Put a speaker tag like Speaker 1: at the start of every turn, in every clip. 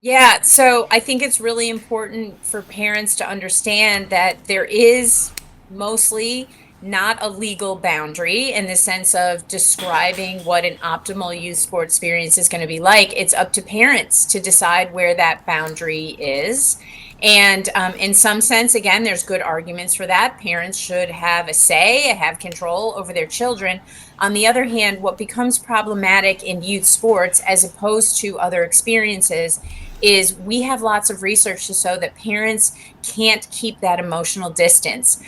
Speaker 1: Yeah, so I think it's really important for parents to understand that there is mostly not a legal boundary in the sense of describing what an optimal youth sport experience is going to be like. It's up to parents to decide where that boundary is. And in some sense, again, there's good arguments for that. Parents should have a say, have control over their children. On the other hand, what becomes problematic in youth sports as opposed to other experiences is we have lots of research to show that parents can't keep that emotional distance.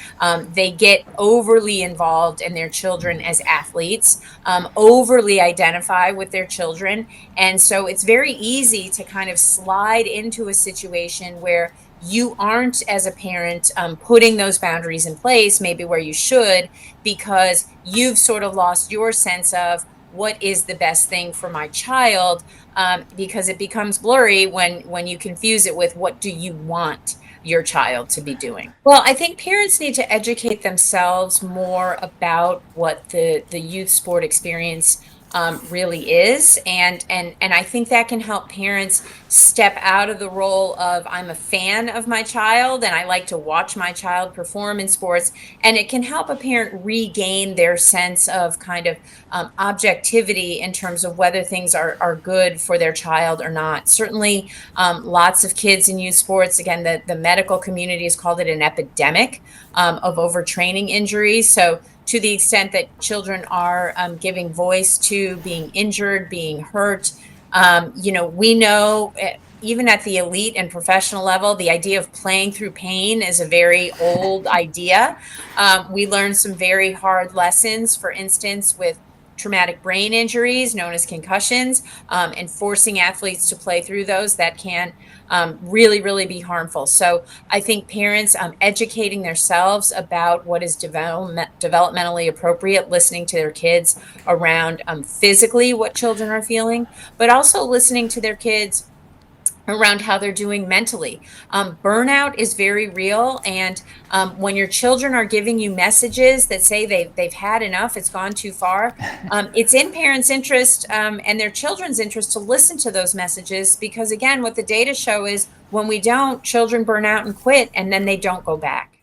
Speaker 1: They get overly involved in their children as athletes, overly identify with their children. And so it's very easy to kind of slide into a situation where you aren't, as a parent, putting those boundaries in place, maybe where you should, because you've sort of lost your sense of what is the best thing for my child, because it becomes blurry when you confuse it with what do you want your child to be doing. Well, I think parents need to educate themselves more about what the youth sport experience really is, and I think that can help parents step out of the role of I'm a fan of my child and I like to watch my child perform in sports, and it can help a parent regain their sense of kind of objectivity in terms of whether things are good for their child or not. Certainly, lots of kids in youth sports, again, the medical community has called it an epidemic of overtraining injuries. So, to the extent that children are giving voice to being injured, being hurt, we know. Even at the elite and professional level, the idea of playing through pain is a very old idea. We learned some very hard lessons, for instance, with traumatic brain injuries known as concussions, and forcing athletes to play through those that can really, really be harmful. So I think parents educating themselves about what is developmentally appropriate, listening to their kids around physically what children are feeling, but also listening to their kids around how they're doing mentally. Burnout is very real. And when your children are giving you messages that say they've had enough, it's gone too far, it's in parents' interest and their children's interest to listen to those messages because, again, what the data show is when we don't, children burn out and quit, and then they don't go back.